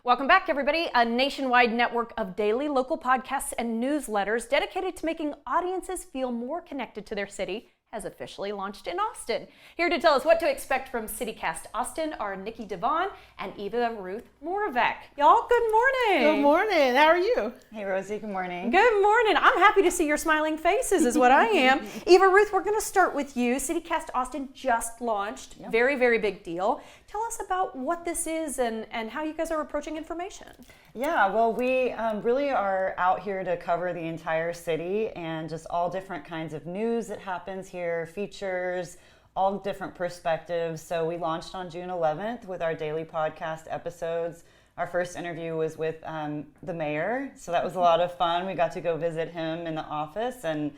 Welcome back, everybody. A nationwide network of daily local podcasts and newsletters dedicated to making audiences feel more connected to their city has officially launched in Austin. Here to tell us what to expect from CityCast Austin are Nikki Devon and Eva Ruth Moravec. Y'all, good morning. Good morning. How are you? Hey, Rosie. Good morning. Good morning. I'm happy to see your smiling faces is what I am. Eva Ruth, we're going to start with you. CityCast Austin just launched. Yep. Very, very big deal. Tell us about what this is and how you guys are approaching information. Yeah, well, we really are out here to cover the entire city and just all different kinds of news that happens here, features, all different perspectives. So we launched on June 11th with our daily podcast episodes. Our first interview was with the mayor, so that was a lot of fun. We got to go visit him in the office, and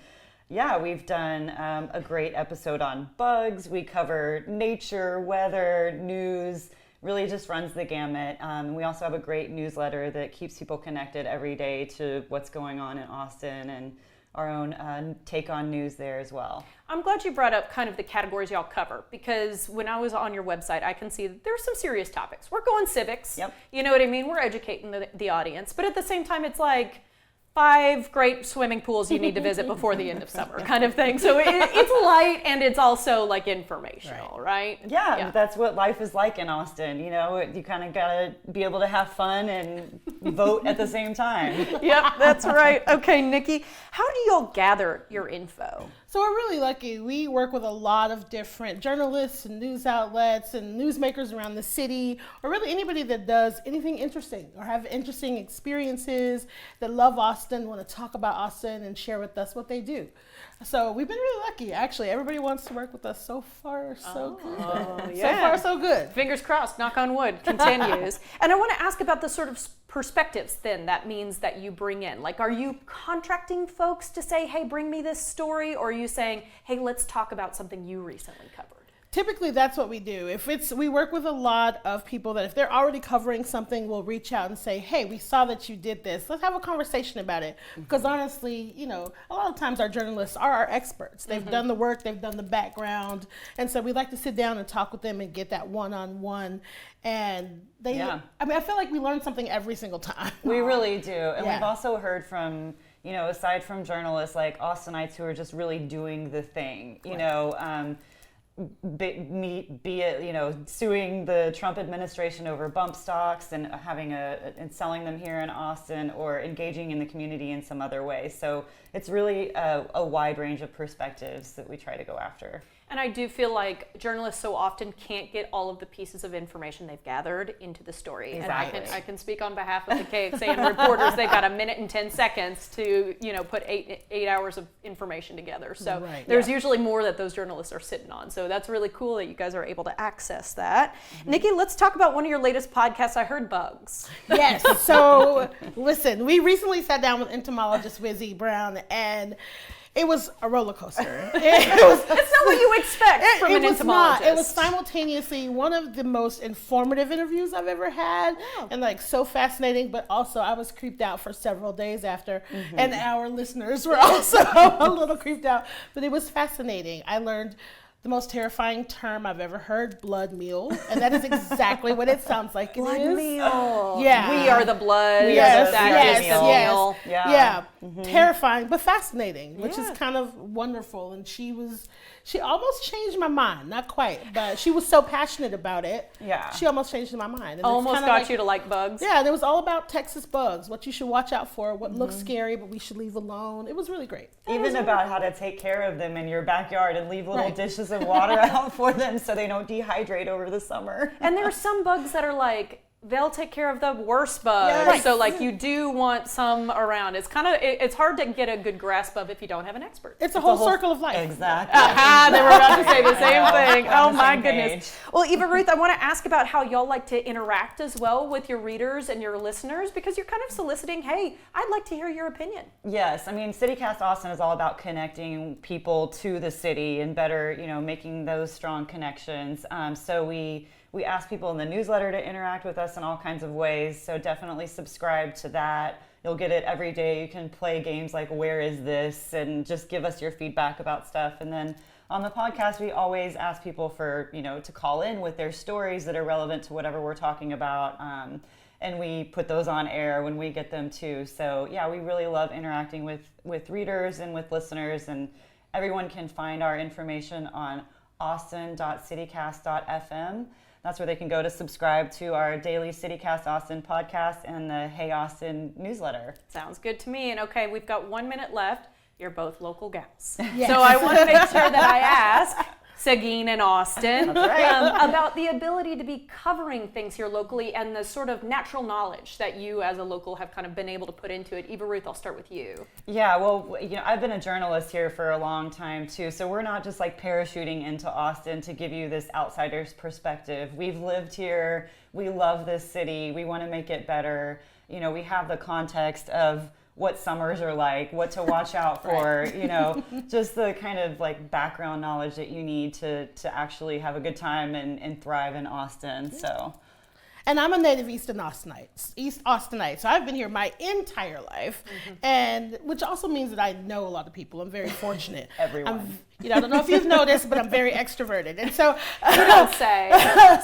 yeah, we've done a great episode on bugs. We cover nature, weather, news, really just runs the gamut. We also have a great newsletter that keeps people connected every day to what's going on in Austin and our own take on news there as well. I'm glad you brought up kind of the categories y'all cover, because when I was on your website, I can see that there's some serious topics. We're going civics. Yep. You know what I mean? We're educating the audience. But at the same time, it's like 5 great swimming pools you need to visit before the end of summer kind of thing. So it's light and it's also like informational, right? Yeah, that's what life is like in Austin. You know, you kind of got to be able to have fun and vote at the same time. Yep, that's right. Okay, Nikki, how do y'all gather your info? So we're really lucky. We work with a lot of different journalists and news outlets and newsmakers around the city, or really anybody that does anything interesting or have interesting experiences, that love Austin, want to talk about Austin and share with us what they do. So we've been really lucky. Actually, everybody wants to work with us. So far, so good. Yeah. So far, so good. Fingers crossed, knock on wood, continues. And I want to ask about the sort of perspectives then that means that you bring in. Like, are you contracting folks to say, hey, bring me this story? Or are you saying, hey, let's talk about something you recently covered? Typically, that's what we do. We work with a lot of people that if they're already covering something, we'll reach out and say, hey, we saw that you did this. Let's have a conversation about it. Because honestly, you know, a lot of times our journalists are our experts. They've done the work, they've done the background. And so we like to sit down and talk with them and get that one-on-one. And I feel like we learn something every single time. We really do. And we've also heard from, you know, aside from journalists, like Austinites who are just really doing the thing, you know, be it, you know, suing the Trump administration over bump stocks and and selling them here in Austin, or engaging in the community in some other way. So it's really a wide range of perspectives that we try to go after. And I do feel like journalists so often can't get all of the pieces of information they've gathered into the story. Exactly. And I can speak on behalf of the KXAN reporters. They've got a minute and 10 seconds to, you know, put eight hours of information together. So there's usually more that those journalists are sitting on. So that's really cool that you guys are able to access that. Nikki, let's talk about one of your latest podcasts. I heard bugs. Yes. So listen, we recently sat down with entomologist Wizzy Brown, and it was a roller coaster. It's not what you expect from an entomologist. It was simultaneously one of the most informative interviews I've ever had, and like so fascinating, but also I was creeped out for several days after, and our listeners were also a little creeped out, but it was fascinating. I learned the most terrifying term I've ever heard, blood meal. And that is exactly what it sounds like. Blood it is. meal. Yeah. We are the blood. Yes, That is yes, the yes. meal. Yeah. Terrifying, but fascinating, which is kind of wonderful. And she almost changed my mind. Not quite, but she was so passionate about it. Yeah. She almost changed my mind. And Almost got you to like bugs. Yeah, and it was all about Texas bugs, what you should watch out for, what looks scary, but we should leave alone. It was really great. Even about how to take care of them in your backyard and leave little dishes of water out for them so they don't dehydrate over the summer. And there are some bugs that are like, they'll take care of the worst bugs. Yes. So like you do want some around. It's kind of, it's hard to get a good grasp of if you don't have an expert. It's a whole circle of life. Exactly. They were about to say the same thing. On Oh the my same goodness. page. Well, Eva Ruth, I want to ask about how y'all like to interact as well with your readers and your listeners, because you're kind of soliciting, hey, I'd like to hear your opinion. Yes, I mean, CityCast Austin is all about connecting people to the city and better, you know, making those strong connections. So we ask people in the newsletter to interact with us in all kinds of ways. So definitely subscribe to that. You'll get it every day. You can play games like Where Is This? And just give us your feedback about stuff. And then on the podcast, we always ask people for, you know, to call in with their stories that are relevant to whatever we're talking about. and we put those on air when we get them too. So yeah, we really love interacting with readers and with listeners, and everyone can find our information on austin.citycast.fm. That's where they can go to subscribe to our daily CityCast Austin podcast and the Hey Austin newsletter. Sounds good to me. And okay, we've got 1 minute left. You're both local gals. Yes. So I want to make sure that I ask Seguin and Austin That's right. about the ability to be covering things here locally and the sort of natural knowledge that you as a local have kind of been able to put into it. Eva Ruth, I'll start with you. Yeah, well, I've been a journalist here for a long time too, so we're not just like parachuting into Austin to give you this outsider's perspective. We've lived here, we love this city, we want to make it better. We have the context of what summers are like, what to watch out for, just the kind of like background knowledge that you need to actually have a good time and thrive in Austin. So. And I'm a native East Austinite, so I've been here my entire life, and which also means that I know a lot of people. I'm very fortunate. Everyone. I don't know if you've noticed, but I'm very extroverted, and so You don't say.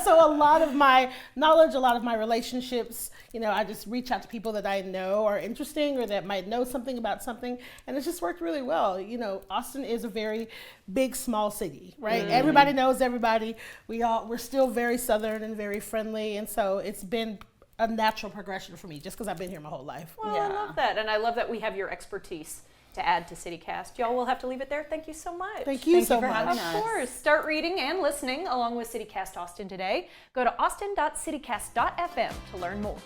so a lot of my knowledge, a lot of my relationships, I just reach out to people that I know are interesting or that might know something about something, and it's just worked really well. Austin is a very big, small city, right? Everybody knows everybody. We're still very Southern and very friendly, and so it's been a natural progression for me just because I've been here my whole life. Well, I love that. And I love that we have your expertise to add to CityCast. Y'all will have to leave it there. Thank you so much. Thank you so for much. having Of us. course. Start reading and listening along with CityCast Austin today. Go to austin.citycast.fm to learn more.